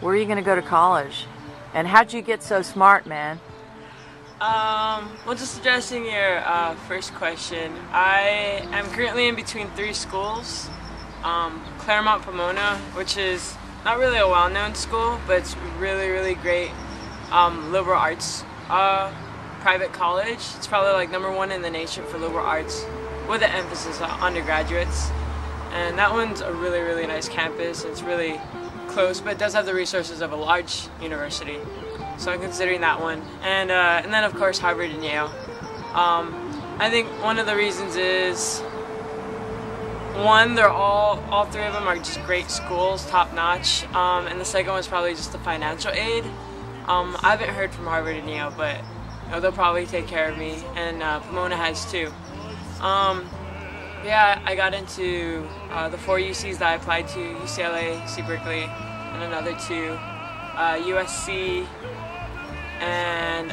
Where are you going to go to college? And how'd you get so smart, man? Well, just addressing your first question, I am currently in between 3 schools. Claremont Pomona, which is not really a well-known school, but it's really, really great liberal arts private college. It's probably like #1 in the nation for liberal arts, with an emphasis on undergraduates. And that one's a really, really nice campus. It's really close, but it does have the resources of a large university. So I'm considering that one. And then of course Harvard and Yale. I think one of the reasons is, one, they're all 3 of them are just great schools, top notch. And the second one is probably just the financial aid. I haven't heard from Harvard and Yale, but they'll probably take care of me, and Pomona has too. Yeah, I got into the 4 UCs that I applied to: UCLA, UC Berkeley, and another 2, USC, and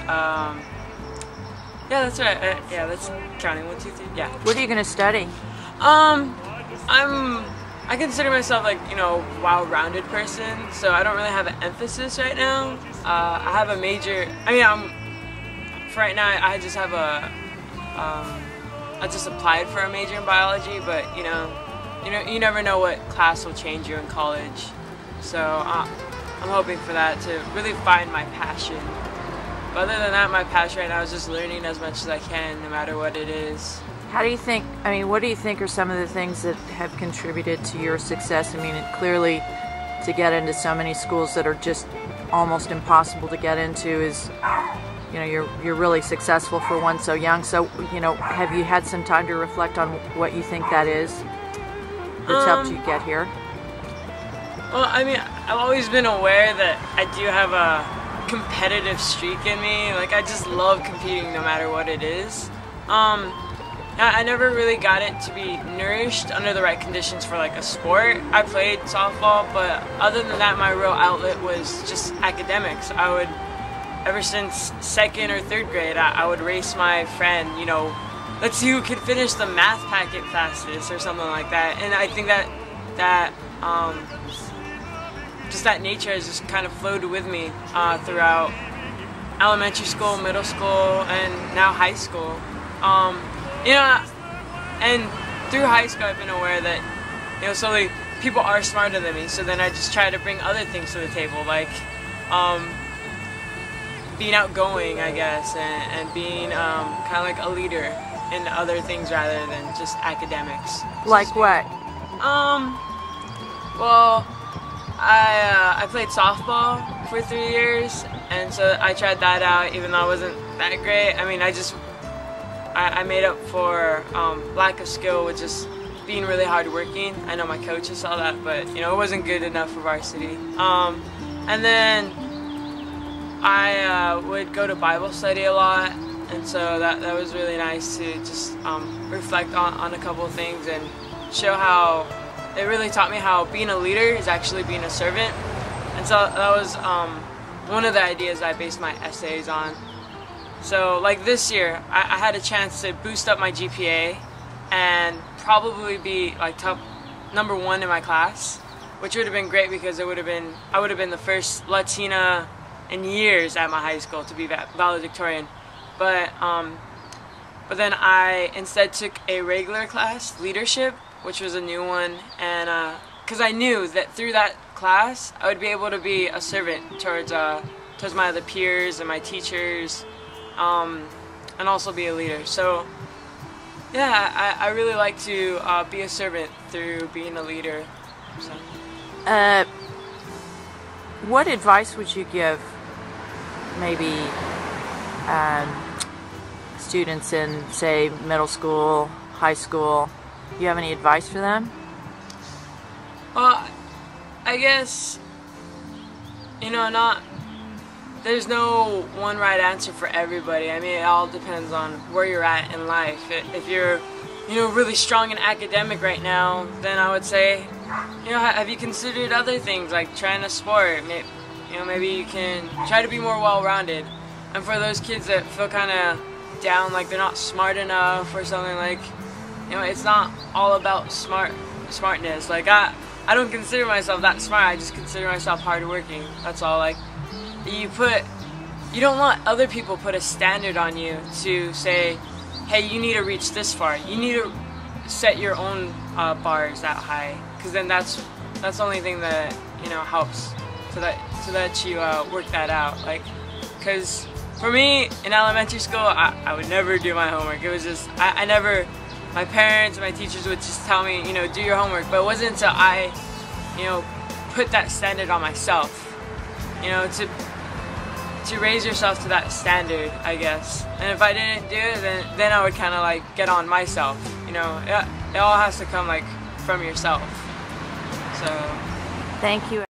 yeah, that's right. Yeah, that's counting 1, 2, 3. Yeah. What are you going to study? I consider myself like, well-rounded person, so I don't really have an emphasis right now. I have a major. For right now, I just have I just applied for a major in biology, but you never know what class will change you in college. So I'm hoping for that, to really find my passion. But other than that, my passion right now is just learning as much as I can, no matter what it is. How do you think, what do you think are some of the things that have contributed to your success? Clearly, to get into so many schools that are just almost impossible to get into is, you're really successful for one so young. So, have you had some time to reflect on what you think that is that's helped you get here? Well, I've always been aware that I do have a competitive streak in me. Like, I just love competing no matter what it is. I never really got it to be nourished under the right conditions for like a sport. I played softball, but other than that, my real outlet was just academics. Ever since 2nd or 3rd grade, I would race my friend, let's see who can finish the math packet fastest or something like that. And I think that just that nature has just kind of flowed with me throughout elementary school, middle school, and now high school. And through high school, I've been aware that, slowly people are smarter than me. So then I just try to bring other things to the table, like being outgoing, I guess, and being kind of like a leader in other things rather than just academics. Like what? Well, I played softball for 3 years, and so I tried that out, even though I wasn't that great. I made up for lack of skill with just being really hardworking. I know my coaches saw that, but it wasn't good enough for varsity. And then I would go to Bible study a lot, and so that was really nice to just reflect on a couple of things and show how it really taught me how being a leader is actually being a servant. And so that was one of the ideas I based my essays on. So like this year, I had a chance to boost up my GPA and probably be like top #1 in my class, which would have been great because I would have been the first Latina in years at my high school to be valedictorian. But then I instead took a regular class, leadership, which was a new one, and because I knew that through that class I would be able to be a servant towards my other peers and my teachers. And also be a leader. So yeah, I really like to be a servant through being a leader. So. What advice would you give maybe students in, say, middle school, high school? Do you have any advice for them? Well, I guess, there's no one right answer for everybody. It all depends on where you're at in life. If you're, really strong in academic right now, then I would say, have you considered other things like trying a sport? Maybe you can try to be more well-rounded. And for those kids that feel kind of down, like they're not smart enough or something, like, it's not all about smartness. Like I don't consider myself that smart. I just consider myself hardworking. That's all. Like, you don't want other people put a standard on you to say, hey, you need to reach this far. You need to set your own bars that high, because then that's the only thing that helps so that you work that out. Like, because for me in elementary school, I would never do my homework. It was just I never. My parents and my teachers would just tell me, do your homework, but it wasn't until I, put that standard on myself, to raise yourself to that standard, I guess. And if I didn't do it, then I would kind of like get on myself, it all has to come like from yourself. So thank you.